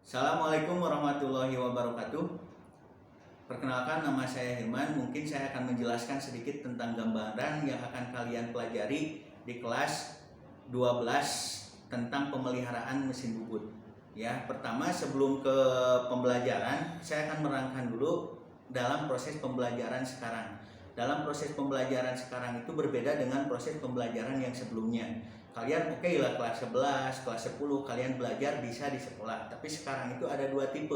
Assalamualaikum warahmatullahi wabarakatuh. Perkenalkan, nama saya Hilman. Mungkin saya akan menjelaskan sedikit tentang gambaran yang akan kalian pelajari di kelas 12 tentang pemeliharaan mesin bubut. Ya, pertama sebelum ke pembelajaran, saya akan merangkan dulu dalam proses pembelajaran sekarang. Dalam proses pembelajaran sekarang itu berbeda dengan proses pembelajaran yang sebelumnya. Kalian oke lah kelas 11, kelas 10 kalian belajar bisa di sekolah. Tapi sekarang itu ada dua tipe.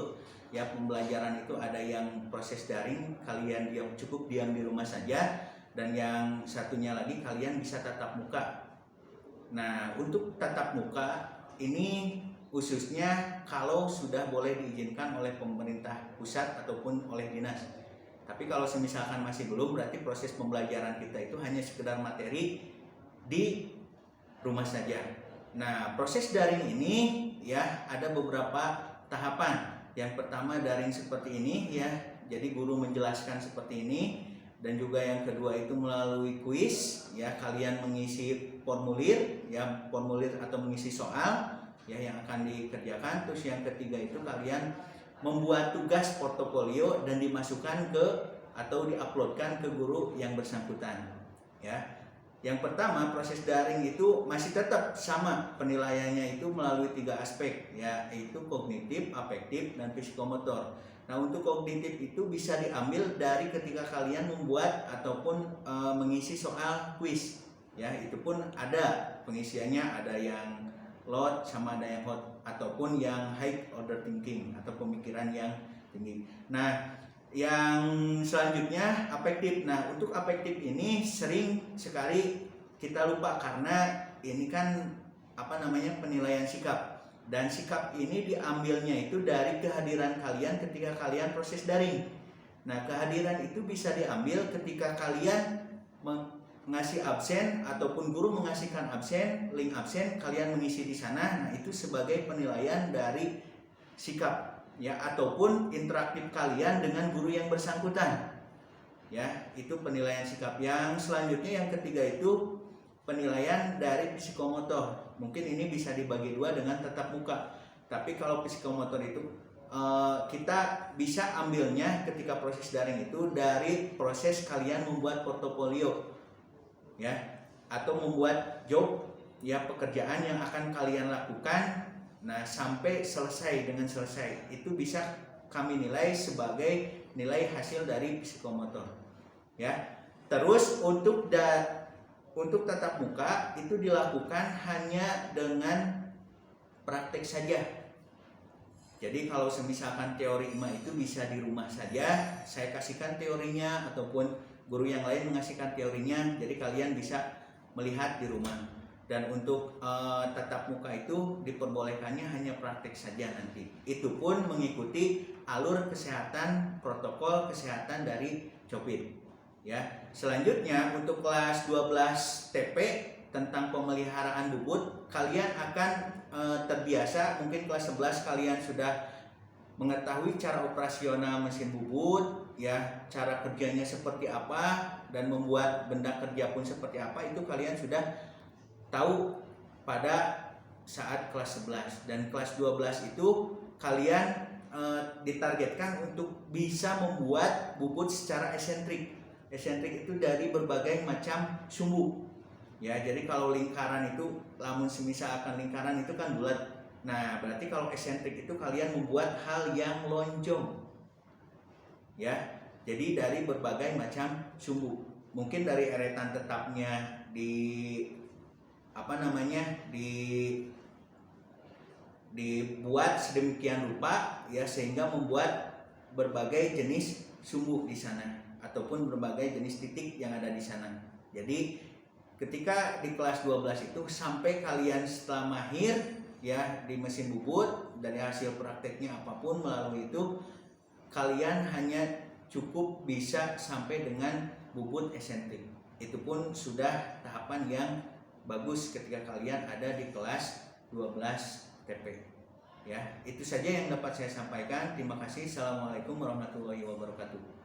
Ya, pembelajaran itu ada yang proses daring, kalian cukup diam di rumah saja, dan yang satunya lagi kalian bisa tatap muka. Nah, untuk tatap muka ini khususnya kalau sudah boleh diizinkan oleh pemerintah pusat ataupun oleh dinas. Tapi kalau misalkan masih belum, berarti proses pembelajaran kita itu hanya sekedar materi di rumah saja. Nah, proses daring ini ya ada beberapa tahapan. Yang pertama daring seperti ini ya, jadi guru menjelaskan seperti ini, dan juga yang kedua itu melalui kuis ya, kalian mengisi formulir ya, formulir atau mengisi soal ya yang akan dikerjakan. Terus yang ketiga itu kalian membuat tugas portofolio dan dimasukkan ke atau diuploadkan ke guru yang bersangkutan ya. Yang pertama, proses daring itu masih tetap sama penilaiannya itu melalui 3 aspek ya, yaitu kognitif, afektif, dan psikomotor. Nah, untuk kognitif itu bisa diambil dari ketika kalian membuat ataupun mengisi soal kuis ya, itu pun ada pengisiannya, ada yang load sama ada yang hot ataupun yang high order thinking atau pemikiran yang tinggi. Nah, yang selanjutnya afektif. Nah, untuk afektif ini sering sekali kita lupa karena ini kan penilaian sikap, dan sikap ini diambilnya itu dari kehadiran kalian ketika kalian proses daring. Nah, kehadiran itu bisa diambil ketika kalian ngasih absen ataupun guru mengasihkan absen, link absen, kalian mengisi di sana. Nah, itu sebagai penilaian dari sikap ya, ataupun interaktif kalian dengan guru yang bersangkutan ya, itu penilaian sikap. Yang selanjutnya yang ketiga itu penilaian dari psikomotor. Mungkin ini bisa dibagi dua dengan tatap muka, tapi kalau psikomotor itu kita bisa ambilnya ketika proses daring itu dari proses kalian membuat portofolio ya, atau membuat job ya, pekerjaan yang akan kalian lakukan. Nah, sampai selesai, dengan selesai itu bisa kami nilai sebagai nilai hasil dari psikomotor ya. Terus untuk tatap muka itu dilakukan hanya dengan praktek saja. Jadi kalau misalkan teori IMA itu bisa di rumah saja, saya kasihkan teorinya ataupun guru yang lain mengasihkan teorinya, jadi kalian bisa melihat di rumah. Dan untuk tatap muka itu diperbolehkannya hanya praktek saja nanti. Itu pun mengikuti alur kesehatan, protokol kesehatan dari Copit ya. Selanjutnya untuk kelas 12 TP tentang pemeliharaan bubut, kalian akan terbiasa, mungkin kelas 11 kalian sudah mengetahui cara operasional mesin bubut ya, cara kerjanya seperti apa, dan membuat benda kerja pun seperti apa, itu kalian sudah tahu pada saat kelas 11. Dan kelas 12 itu kalian ditargetkan untuk bisa membuat bubut secara esentrik. Esentrik itu dari berbagai macam sumbu ya. Jadi kalau lingkaran itu, lamun semisal akan lingkaran itu kan bulat. Nah, berarti kalau esentrik itu kalian membuat hal yang lonjong ya. Jadi dari berbagai macam sumbu, mungkin dari eretan tetapnya dibuat sedemikian rupa ya, sehingga membuat berbagai jenis sumbu di sana ataupun berbagai jenis titik yang ada di sana. Jadi ketika di kelas 12 itu sampai kalian setelah mahir ya di mesin bubut, dari hasil prakteknya apapun melalui itu, kalian hanya cukup bisa sampai dengan bubut esentrik. Itu pun sudah tahapan yang bagus ketika kalian ada di kelas 12 TP ya. Itu saja yang dapat saya sampaikan. Terima kasih. Assalamualaikum warahmatullahi wabarakatuh.